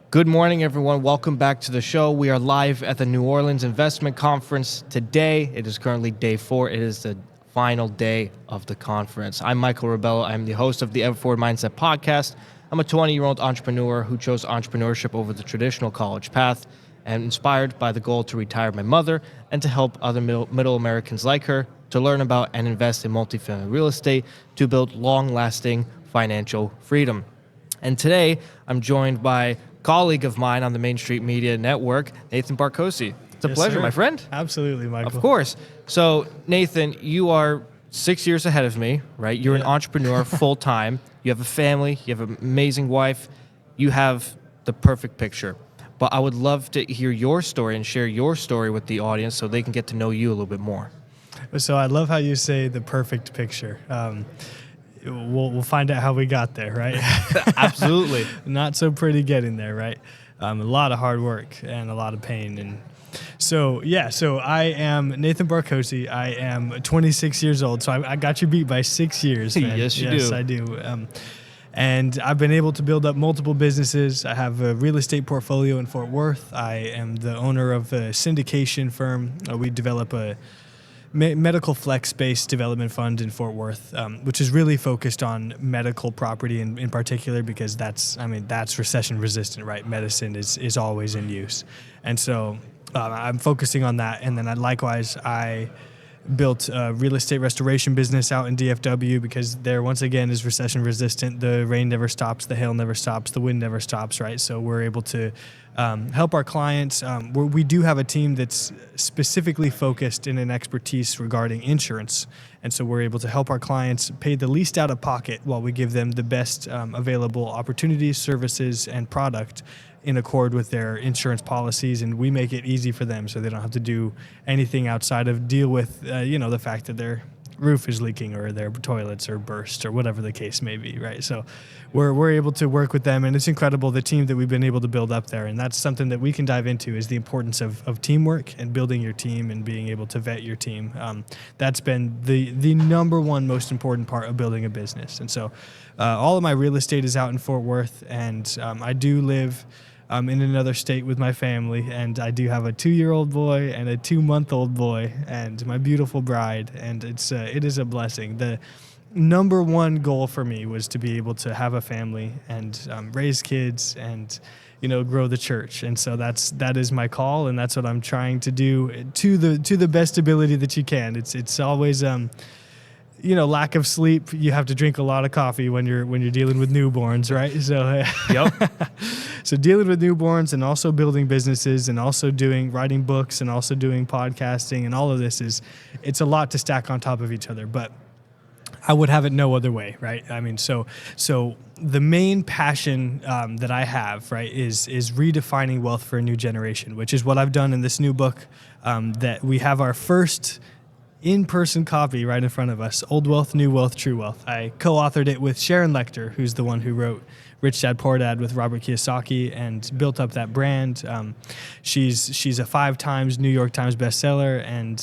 Good morning, everyone. Welcome back to the show. We are live at the New Orleans Investment Conference today. It is currently day 4. It is the final day of the conference. I'm Michael Rebello. I'm the host of the Ever Forward Mindset podcast. I'm a 20-year-old entrepreneur who chose entrepreneurship over the traditional college path and inspired by the goal to retire my mother and to help other middle Americans like her to learn about and invest in multifamily real estate to build long-lasting financial freedom. And today, I'm joined by a colleague of mine on the Main Street Media Network, Nathan Barkocy. It's a pleasure, my friend. Absolutely, Michael. Of course. So, Nathan, you are 6 years ahead of me, right? You're an entrepreneur full-time. You have a family. You have an amazing wife. You have the perfect picture. But I would love to hear your story and share your story with the audience so they can get to know you a little bit more. So I love how you say the perfect picture. We'll find out how we got there, right? Absolutely. Not so pretty getting there, right? A lot of hard work and a lot of pain. And so I am Nathan Barkocy. I am 26 years old. So I got you beat by 6 years, man. Yes, you do. Yes, I do. And I've been able to build up multiple businesses. I have a real estate portfolio in Fort Worth. I am the owner of a syndication firm. We develop a medical flex-based development fund in Fort Worth, which is really focused on medical property in particular because that's recession resistant, right? Medicine is always in use. And so I'm focusing on that. And then I built a real estate restoration business out in DFW because there, once again, is recession resistant. The rain never stops, the hail never stops, the wind never stops, right? So we're able to help our clients. We do have a team that's specifically focused in an expertise regarding insurance. And so we're able to help our clients pay the least out of pocket while we give them the best available opportunities, services, and product in accord with their insurance policies, and we make it easy for them so they don't have to do anything outside of deal with, the fact that their roof is leaking or their toilets are burst or whatever the case may be, right? So we're able to work with them, and it's incredible, the team that we've been able to build up there, and that's something that we can dive into is the importance of teamwork and building your team and being able to vet your team. That's been the number one most important part of building a business. And so all of my real estate is out in Fort Worth, and I do live in another state with my family, and I do have a 2-year-old boy and a 2-month-old boy and my beautiful bride, and it is a blessing. The number one goal for me was to be able to have a family and raise kids and grow the church, and so that is my call, and that's what I'm trying to do to the best ability that you can. It's always lack of sleep. You have to drink a lot of coffee when you're dealing with newborns, right? So, Yep. So dealing with newborns and also building businesses and also writing books and also doing podcasting and all of this it's a lot to stack on top of each other, but I would have it no other way, right? I mean, so the main passion that I have, right, is redefining wealth for a new generation, which is what I've done in this new book that we have our first in-person copy right in front of us, Old Wealth, New Wealth, True Wealth. I co-authored it with Sharon Lechter, who's the one who wrote Rich Dad, Poor Dad with Robert Kiyosaki and built up that brand. She's a 5 times New York Times bestseller and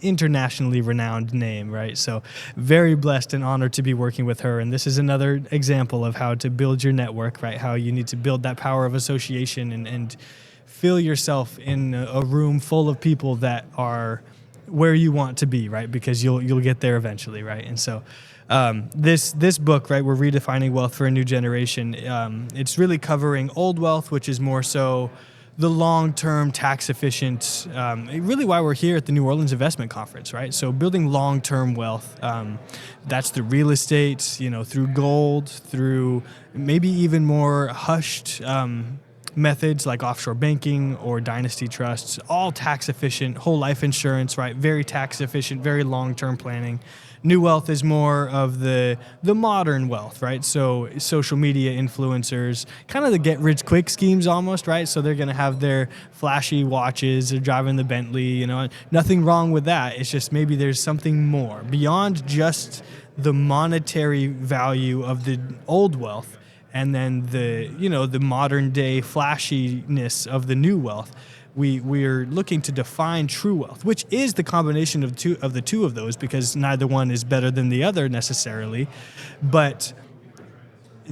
internationally renowned name, right? So very blessed and honored to be working with her. And this is another example of how to build your network, right? How you need to build that power of association and fill yourself in a room full of people that are where you want to be, right? Because you'll get there eventually, right? And so this book, right, we're redefining wealth for a new generation. It's really covering old wealth, which is more so the long-term, tax-efficient, really why we're here at the New Orleans Investment Conference, right? So building long-term wealth, that's through real estate, through gold, through maybe even more hushed methods like offshore banking or dynasty trusts, all tax efficient, whole life insurance, right? Very tax efficient, very long-term planning. New wealth is more of the modern wealth, right? So social media influencers, kind of the get-rich-quick schemes almost, right? So they're going to have their flashy watches, they're driving the Bentley, nothing wrong with that. It's just maybe there's something more beyond just the monetary value of the old wealth and then the modern day flashiness of the new wealth. We're looking to define true wealth, which is the combination of the two of those, because neither one is better than the other necessarily. But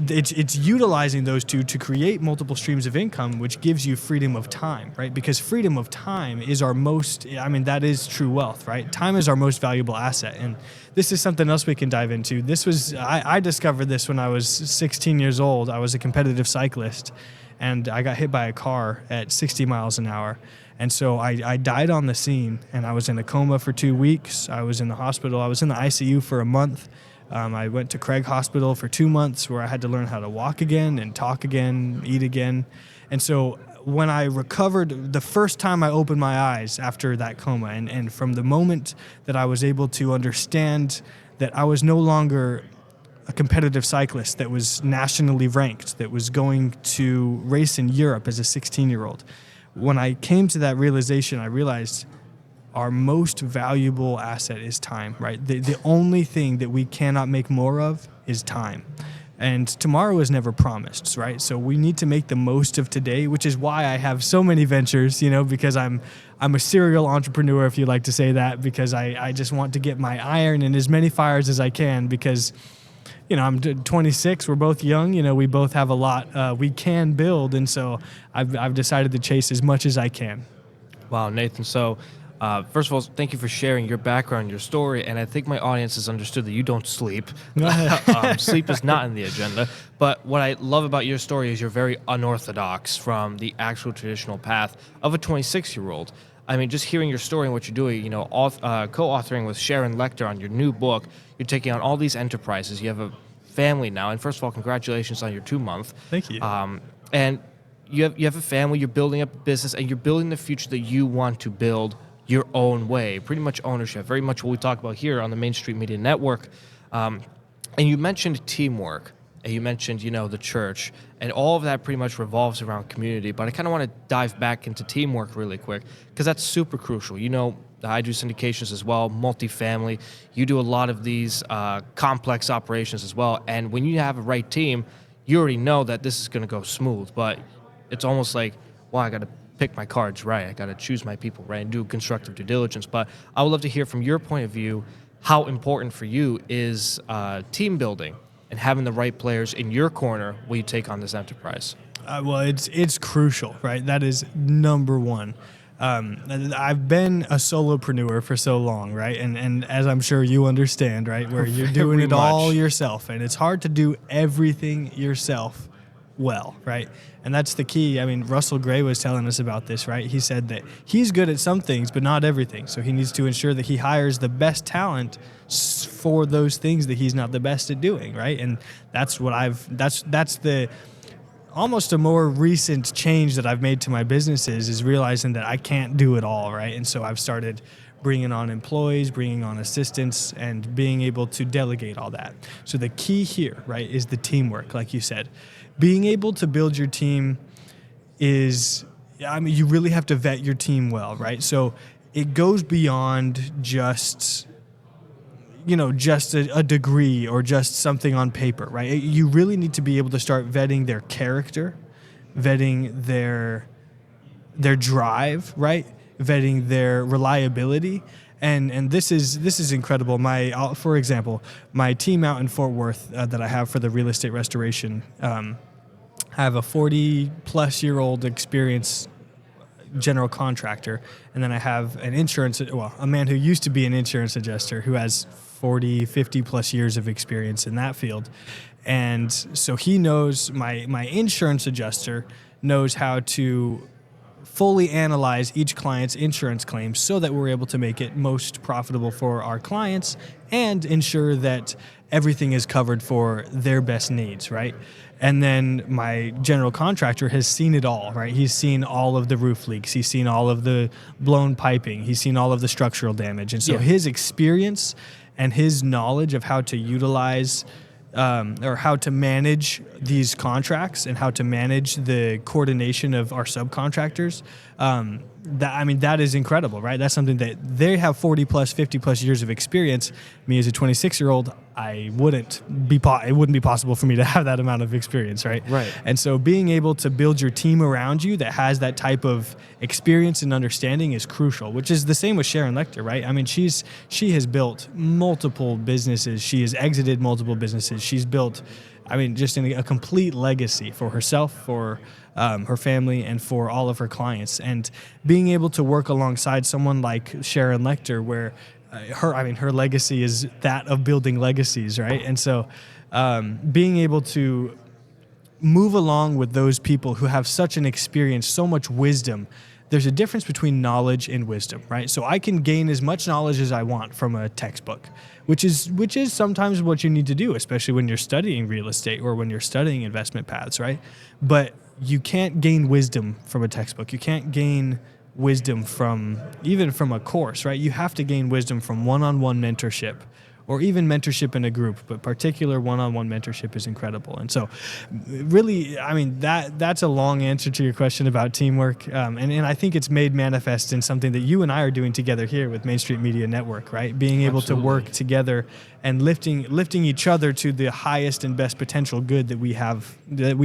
it's utilizing those two to create multiple streams of income, which gives you freedom of time, right? Because freedom of time is that is true wealth, right? Time is our most valuable asset. And this is something else we can dive into. I discovered this when I was 16 years old. I was a competitive cyclist, and I got hit by a car at 60 miles an hour. And so I died on the scene, and I was in a coma for 2 weeks. I was in the hospital. I was in the ICU for a month. I went to Craig Hospital for 2 months where I had to learn how to walk again and talk again, eat again. And so when I recovered, the first time I opened my eyes after that coma, and from the moment that I was able to understand that I was no longer a competitive cyclist that was nationally ranked, that was going to race in Europe as a 16-year-old, when I came to that realization, I realized our most valuable asset is time, right? The only thing that we cannot make more of is time. And tomorrow is never promised, right? So we need to make the most of today, which is why I have so many ventures, because I'm a serial entrepreneur, if you like to say that, because I just want to get my iron in as many fires as I can, because I'm 26. We're both young. We both have a lot we can build, and so I've decided to chase as much as I can. Wow, Nathan. So, first of all, thank you for sharing your background, your story, and I think my audience has understood that you don't sleep. Sleep is not in the agenda. But what I love about your story is you're very unorthodox from the actual traditional path of a 26-year-old. I mean, just hearing your story and what you're doing, co-authoring with Sharon Lechter on your new book, you're taking on all these enterprises. You have a family now, and first of all, congratulations on your 2-month. Thank you. And you have a family, you're building up a business, and you're building the future that you want to build your own way. Pretty much ownership, very much what we talk about here on the Main Street Media Network. And you mentioned teamwork, and you mentioned, the church, and all of that pretty much revolves around community. But I kind of want to dive back into teamwork really quick, because that's super crucial. I do syndications as well, multifamily. You do a lot of these complex operations as well. And when you have a right team, you already know that this is going to go smooth. But it's almost like, I got to pick my cards right. I got to choose my people right and do constructive due diligence. But I would love to hear from your point of view how important for you is team building and having the right players in your corner when you take on this enterprise. Well, it's crucial, right? That is number one. I've been a solopreneur for so long, right? And as I'm sure you understand, right, where you're doing it all yourself, and it's hard to do everything yourself well, right? And that's the key. I mean, Russell Gray was telling us about this, right? He said that he's good at some things, but not everything. So he needs to ensure that he hires the best talent for those things that he's not the best at doing, right? And that's what that's the almost a more recent change that I've made to my businesses, is realizing that I can't do it all, right? And so I've started bringing on employees, bringing on assistants, and being able to delegate all that. So the key here, right, is the teamwork, like you said. Being able to build your team you really have to vet your team well, right? So it goes beyond just a degree or just something on paper, right? You really need to be able to start vetting their character, vetting their drive, right? Vetting their reliability. And this is incredible. For example, my team out in Fort Worth that I have for the real estate restoration, have a 40-plus-year-old experience general contractor, and then I have a man who used to be an insurance adjuster who has 40, 50-plus years of experience in that field. And so he knows, my insurance adjuster knows how to fully analyze each client's insurance claims so that we're able to make it most profitable for our clients and ensure that everything is covered for their best needs, right? And then my general contractor has seen it all, right? He's seen all of the roof leaks. He's seen all of the blown piping. He's seen all of the structural damage. And so his experience and his knowledge of how to utilize or how to manage these contracts and how to manage the coordination of our subcontractors, that is incredible, right? That's something that they have 40 plus, 50 plus years of experience. Me as a 26-year-old, it wouldn't be possible for me to have that amount of experience, right? Right. And so being able to build your team around you that has that type of experience and understanding is crucial, which is the same with Sharon Lechter, right? I mean, she has built multiple businesses. She has exited multiple businesses. She's built just in a complete legacy for herself, for her family, and for all of her clients. And being able to work alongside someone like Sharon Lechter, where her legacy is that of building legacies, right? And so being able to move along with those people who have such an experience, so much wisdom. There's a difference between knowledge and wisdom, right? So I can gain as much knowledge as I want from a textbook, which is sometimes what you need to do, especially when you're studying real estate or when you're studying investment paths, right? But you can't gain wisdom from a textbook. You can't gain wisdom from a course, right? You have to gain wisdom from one-on-one mentorship, or even mentorship in a group, but particular one-on-one mentorship is incredible. And so really, that's a long answer to your question about teamwork. And I think it's made manifest in something that you and I are doing together here with Main Street Media Network, right? Being able to work together and lifting each other to the highest and best potential good that we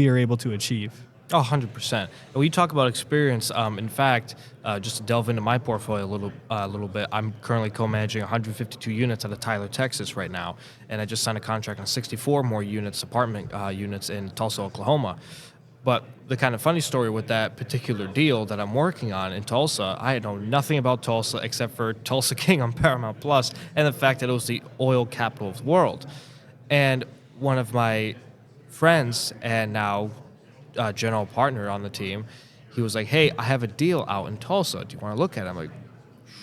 are able to achieve. 100%. And when you talk about experience, in fact, just to delve into my portfolio a little bit, I'm currently co-managing 152 units out of Tyler, Texas right now, and I just signed a contract on 64 more apartment units in Tulsa, Oklahoma. But the kind of funny story with that particular deal that I'm working on in Tulsa, I know nothing about Tulsa except for Tulsa King on Paramount Plus and the fact that it was the oil capital of the world. And one of my friends and now general partner on the team, he was like, hey, I have a deal out in Tulsa. Do you want to look at it? I'm like,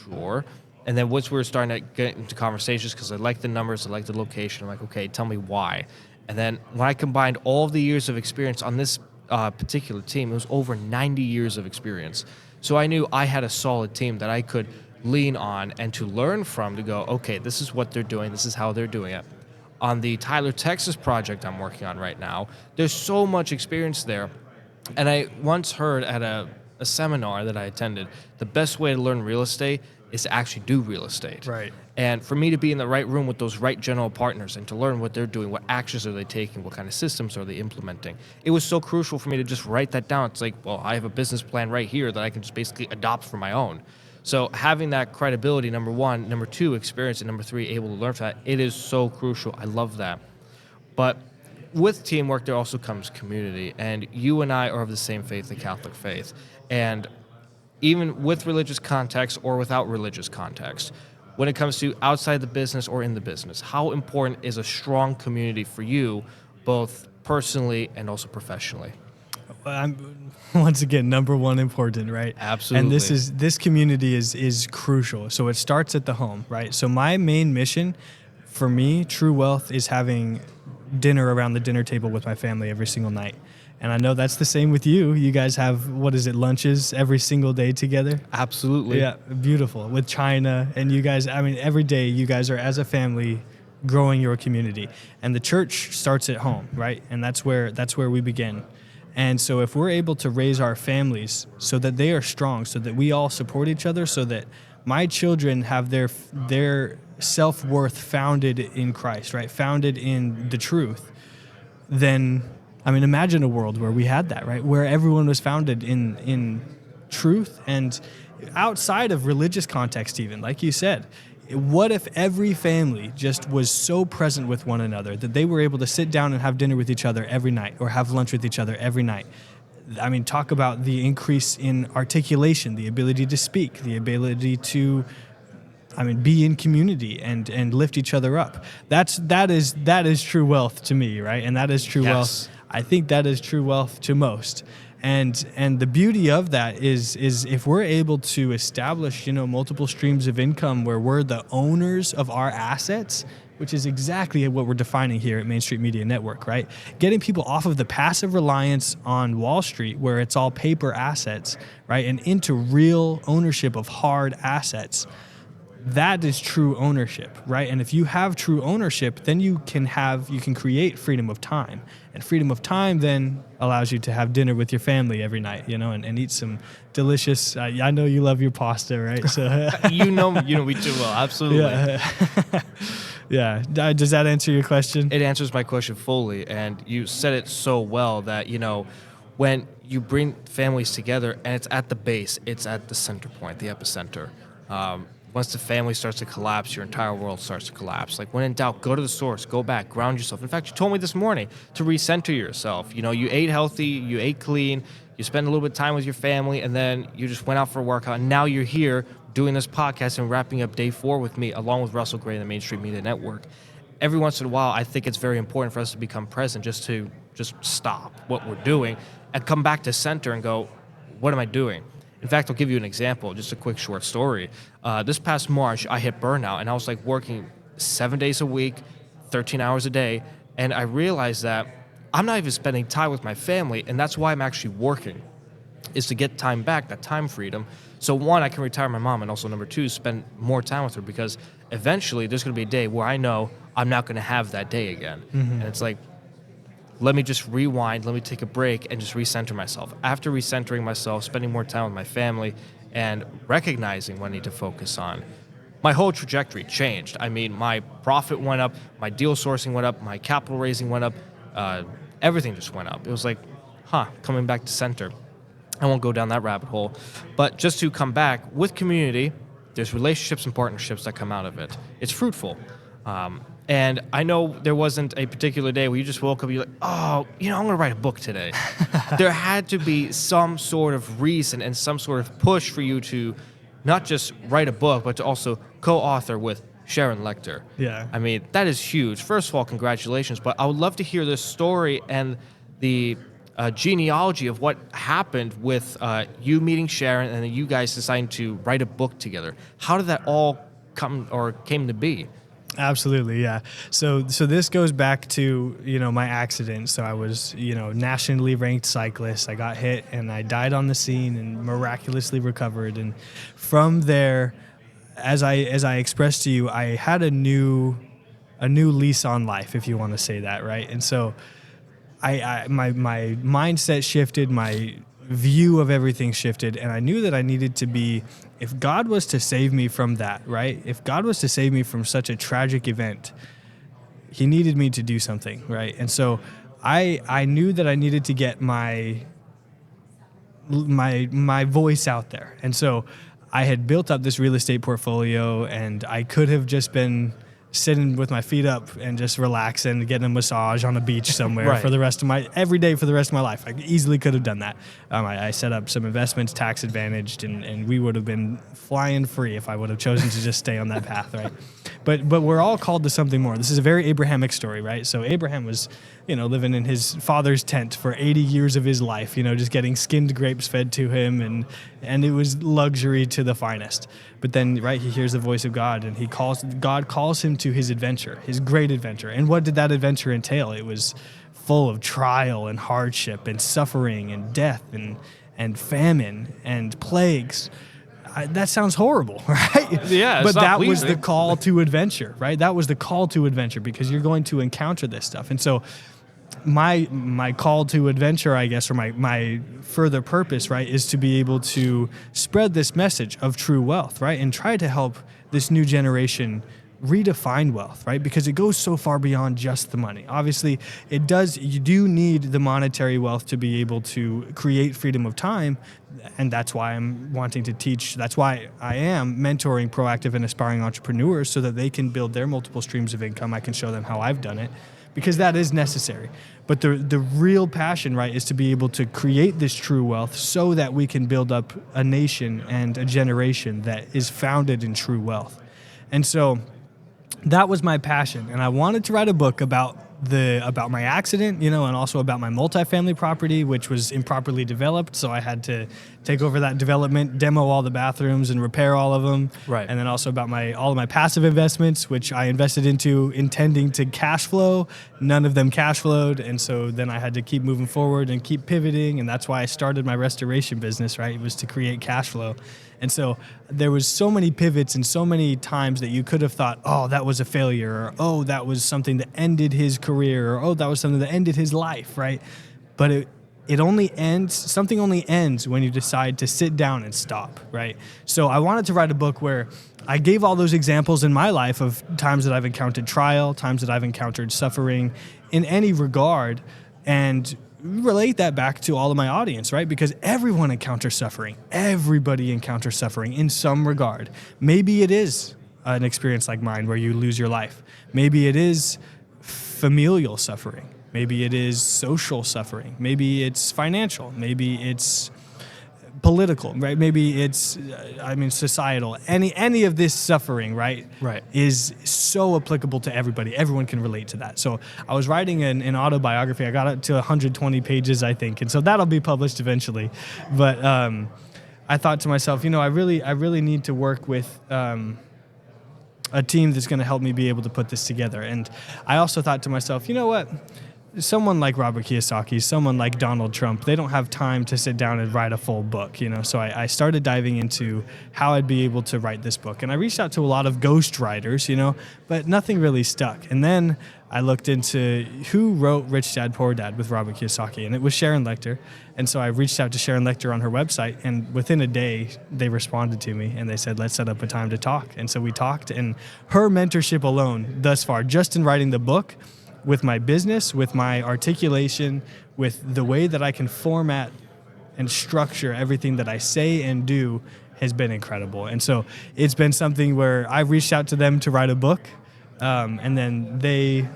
sure. And then once we were starting to get into conversations, because I like the numbers, I like the location, I'm like, okay, tell me why. And then when I combined all of the years of experience on this particular team, it was over 90 years of experience. So I knew I had a solid team that I could lean on and to learn from, to go, okay, this is what they're doing, this is how they're doing it. On the Tyler, Texas project I'm working on right now, there's so much experience there. And I once heard at a seminar that I attended, the best way to learn real estate is to actually do real estate. Right. And for me to be in the right room with those right general partners and to learn what they're doing, what actions are they taking, what kind of systems are they implementing, it was so crucial for me to just write that down. It's like, well, I have a business plan right here that I can just basically adopt for my own. So having that credibility, number one, number two, experience, and number three, able to learn from that, it is so crucial. I love that. But with teamwork, there also comes community. And you and I are of the same faith, the Catholic faith. And even with religious context or without religious context, when it comes to outside the business or in the business, how important is a strong community for you, both personally and also professionally? Once again, number one, important, right? Absolutely. And this community is crucial. So it starts at the home, right? So my main mission for me, True Wealth, is having dinner around the dinner table with my family every single night. And I know that's the same with you. You guys have, lunches every single day together? Absolutely. Yeah, beautiful. With China, and you guys, every day you guys are, as a family, growing your community. And the church starts at home, right? And that's where we begin. And so if we're able to raise our families so that they are strong, so that we all support each other, so that my children have their self-worth founded in Christ, right? Founded in the truth, then, imagine a world where we had that, right? Where everyone was founded in truth and outside of religious context even, like you said. What if every family just was so present with one another that they were able to sit down and have dinner with each other every night or have lunch with each other every night? Talk about the increase in articulation, the ability to speak, the ability to, be in community and lift each other up. That is true wealth to me, right? And that is true wealth. I think that is true wealth to most. And the beauty of that is if we're able to establish, multiple streams of income where we're the owners of our assets, which is exactly what we're defining here at Main Street Media Network, right? Getting people off of the passive reliance on Wall Street, where it's all paper assets, right, and into real ownership of hard assets. That is true ownership, right? And if you have true ownership, then you can create freedom of time. And freedom of time then allows you to have dinner with your family every night, and eat some delicious, I know you love your pasta, right? So you know me too well, absolutely. Yeah. Yeah. Does that answer your question? It answers my question fully, and you said it so well that, when you bring families together and it's at the base, it's at the center point, the epicenter. once the family starts to collapse, your entire world starts to collapse. Like, when in doubt, go to the source, go back, ground yourself. In fact, you told me this morning to recenter yourself. You know, you ate healthy, you ate clean, you spent a little bit of time with your family, and then you just went out for a workout. And now you're here doing this podcast and wrapping up day 4 with me, along with Russell Gray and the Main Street Media Network. Every once in a while, I think it's very important for us to become present, just stop what we're doing and come back to center and go, what am I doing? In fact, I'll give you an example, just a quick short story. This past March, I hit burnout, and I was like working 7 days a week, 13 hours a day, and I realized that I'm not even spending time with my family, and that's why I'm actually working, is to get time back, that time freedom. So 1, I can retire my mom, and also number 2, spend more time with her, because eventually there's going to be a day where I know I'm not going to have that day again. And it's like, let me just rewind, let me take a break and just recenter myself. After recentering myself, spending more time with my family, and recognizing what I need to focus on, my whole trajectory changed. I mean, my profit went up, my deal sourcing went up, my capital raising went up, everything just went up. It was like, coming back to center. I won't go down that rabbit hole. But just to come back, with community, there's relationships and partnerships that come out of it. It's fruitful. And I know there wasn't a particular day where you just woke up and you're like, I'm going to write a book today. There had to be some sort of reason and some sort of push for you to not just write a book, but to also co-author with Sharon Lechter. Yeah. I mean, that is huge. First of all, congratulations. But I would love to hear this story and the genealogy of what happened with you meeting Sharon and then you guys deciding to write a book together. How did that all came to be? Absolutely, yeah. So this goes back to, my accident. So I was, nationally ranked cyclist. I got hit and I died on the scene and miraculously recovered. And from there, as I expressed to you, I had a new lease on life, if you want to say that, right? And so my mindset shifted, my view of everything shifted, and I knew that I needed to be, if God was to save me from that, right? If God was to save me from such a tragic event, he needed me to do something, right? And so I knew that I needed to get my voice out there. And so I had built up this real estate portfolio, and I could have just been sitting with my feet up and just relaxing, getting a massage on a beach somewhere Right. for the rest of every day for the rest of my life. I easily could have done that. I set up some investments, tax advantaged, and we would have been flying free if I would have chosen to just stay on that path, right? But we're all called to something more. This is a very Abrahamic story, right? So Abraham was, living in his father's tent for 80 years of his life, just getting skinned grapes fed to him, and it was luxury to the finest. But then, right, he hears the voice of God, and God calls him to his adventure, his great adventure. And what did that adventure entail? It was full of trial and hardship and suffering and death and famine and plagues. That sounds horrible, right? Yeah, but that was pleasing. the call to adventure, right? That was the call to adventure, because you're going to encounter this stuff. And so my call to adventure, I guess, or my further purpose, right, is to be able to spread this message of true wealth, right, and try to help this new generation redefine wealth, right? Because it goes so far beyond just the money. Obviously, you do need the monetary wealth to be able to create freedom of time, and that's why I'm wanting to teach. That's why I am mentoring proactive and aspiring entrepreneurs, so that they can build their multiple streams of income. I can show them how I've done it, because that is necessary. But the real passion, right, is to be able to create this true wealth so that we can build up a nation and a generation that is founded in true wealth. And so that was my passion, and I wanted to write a book about my accident, and also about my multifamily property, which was improperly developed. So I had to take over that development, demo all the bathrooms, and repair all of them. Right. And then also about all of my passive investments, which I invested into intending to cash flow. None of them cash flowed, and so then I had to keep moving forward and keep pivoting, and that's why I started my restoration business. Right, it was to create cash flow. And so there was so many pivots and so many times that you could have thought, oh, that was a failure, or oh, that was something that ended his career, or oh, that was something that ended his life, right? But something only ends when you decide to sit down and stop, right? So I wanted to write a book where I gave all those examples in my life of times that I've encountered trial, times that I've encountered suffering in any regard, and relate that back to all of my audience, right? Because everyone encounters suffering. Everybody encounters suffering in some regard. Maybe it is an experience like mine where you lose your life. Maybe it is familial suffering. Maybe it is social suffering. Maybe it's financial. Maybe it's political, right? Maybe it's, societal. Any of this suffering, right? Right. Is so applicable to everybody. Everyone can relate to that. So I was writing an autobiography. I got it to 120 pages, I think, and so that'll be published eventually. But I thought to myself, I really need to work with a team that's going to help me be able to put this together. And I also thought to myself, you know what? Someone like Robert Kiyosaki, someone like Donald Trump, they don't have time to sit down and write a full book, So I started diving into how I'd be able to write this book. And I reached out to a lot of ghost writers, but nothing really stuck. And then I looked into who wrote Rich Dad, Poor Dad with Robert Kiyosaki, and it was Sharon Lechter. And so I reached out to Sharon Lechter on her website, and within a day, they responded to me, and they said, let's set up a time to talk. And so we talked, and her mentorship alone thus far, just in writing the book, with my business, with my articulation, with the way that I can format and structure everything that I say and do has been incredible. And so it's been something where I reached out to them to write a book, and then they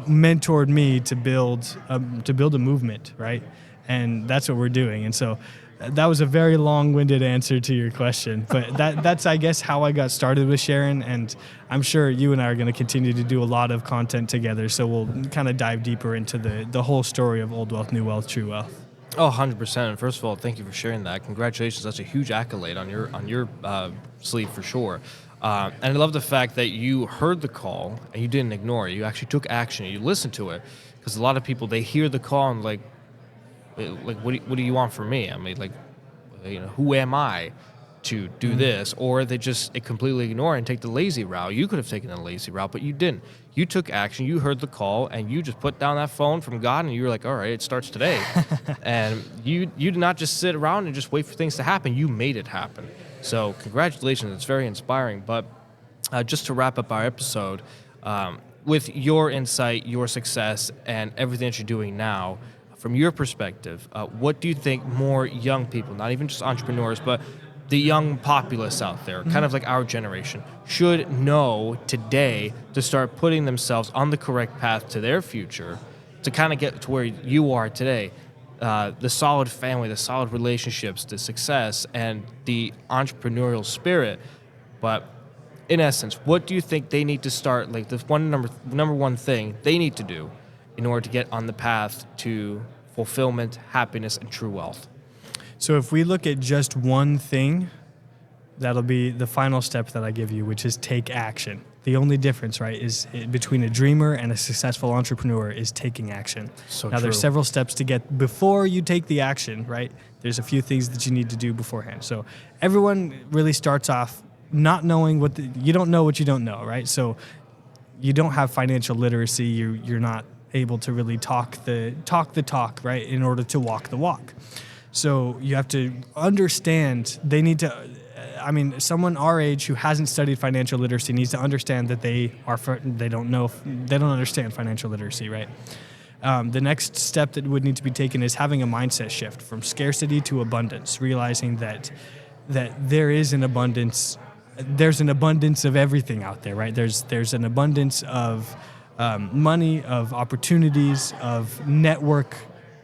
mentored me to build a movement, right? And that's what we're doing. And so that was a very long-winded answer to your question, but that's, I guess, how I got started with Sharon, and I'm sure you and I are going to continue to do a lot of content together, so we'll kind of dive deeper into the whole story of Old Wealth, New Wealth, True Wealth. Oh, 100%. And first of all, thank you for sharing that. Congratulations. That's a huge accolade on your sleeve for sure. And I love the fact that you heard the call and you didn't ignore it. You actually took action. You listened to it, because a lot of people, they hear the call and like what do you want from me? I mean, who am I to do this? Or they just completely ignore it and take the lazy route. You could have taken the lazy route, but you didn't. You took action. You heard the call, and you just put down that phone from God, and you were like, all right, it starts today. And you did not just sit around and just wait for things to happen. You made it happen. So congratulations. It's very inspiring. But just to wrap up our episode, with your insight, your success, and everything that you're doing now, from your perspective, what do you think more young people, not even just entrepreneurs, but the young populace out there, kind of like our generation, should know today to start putting themselves on the correct path to their future, to kind of get to where you are today? The solid family, the solid relationships, the success, and the entrepreneurial spirit. But in essence, what do you think they need to start, like the number one thing they need to do in order to get on the path to fulfillment, happiness, and true wealth? So if we look at just one thing, that'll be the final step that I give you, which is take action. The only difference, right, is between a dreamer and a successful entrepreneur is taking action. Now, there's several steps to get before you take the action, right? There's a few things that you need to do beforehand. So everyone really starts off not knowing you don't know what you don't know, right? So you don't have financial literacy. You're not able to really talk the talk, right, in order to walk the walk. So you have to understand someone our age who hasn't studied financial literacy needs to understand that they don't understand financial literacy, right? The next step that would need to be taken is having a mindset shift from scarcity to abundance, realizing that there is an abundance. There's an abundance of everything out there, right? There's an abundance of money, of opportunities, of network,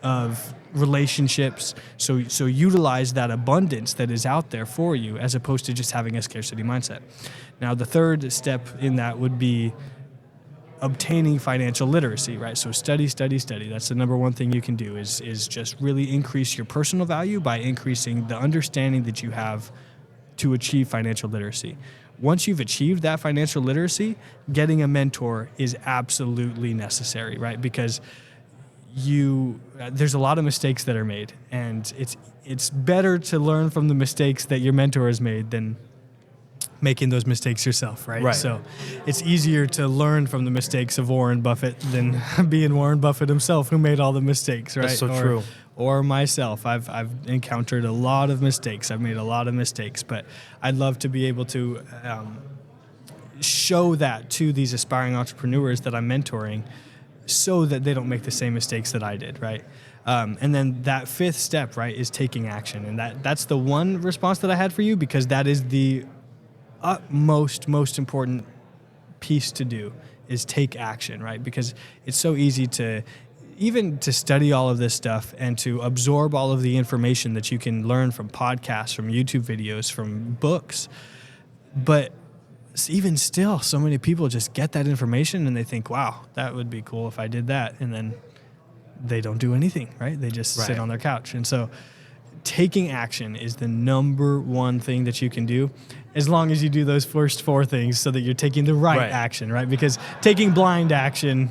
of relationships. So utilize that abundance that is out there for you, as opposed to just having a scarcity mindset. Now, the third step in that would be obtaining financial literacy, right? So study. That's the number one thing you can do is just really increase your personal value by increasing the understanding that you have to achieve financial literacy. Once you've achieved that financial literacy, getting a mentor is absolutely necessary, right? Because there's a lot of mistakes that are made, and it's better to learn from the mistakes that your mentor has made than making those mistakes yourself, right? So it's easier to learn from the mistakes of Warren Buffett than being Warren Buffett himself, who made all the mistakes, right? That's so true. Or myself. I've encountered a lot of mistakes. I've made a lot of mistakes, but I'd love to be able to show that to these aspiring entrepreneurs that I'm mentoring, so that they don't make the same mistakes that I did, right? And then that fifth step, right, is taking action. And that's the one response that I had for you, because that is the most important piece to do, is take action, right? Because it's so easy to study all of this stuff and to absorb all of the information that you can learn from podcasts, from YouTube videos, from books. But even still, so many people just get that information and they think, wow, that would be cool if I did that. And then they don't do anything, right? They just sit on their couch. And so taking action is the number one thing that you can do, as long as you do those first four things so that you're taking the right action, right? Because taking blind action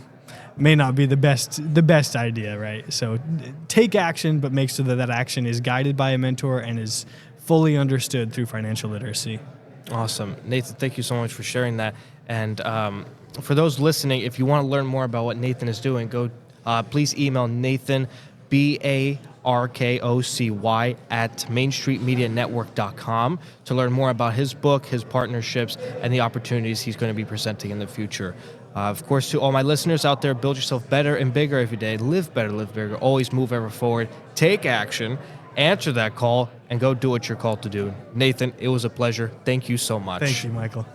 may not be the best idea, right? So take action, but make sure that that action is guided by a mentor and is fully understood through financial literacy. Awesome. Nathan, thank you so much for sharing that. And for those listening, if you want to learn more about what Nathan is doing, please email Nathan, Barkocy @mainstreetmedianetwork.com to learn more about his book, his partnerships, and the opportunities he's going to be presenting in the future. Of course, to all my listeners out there, build yourself better and bigger every day. Live better, live bigger. Always move ever forward. Take action. Answer that call and go do what you're called to do. Nathan, it was a pleasure. Thank you so much. Thank you, Michael.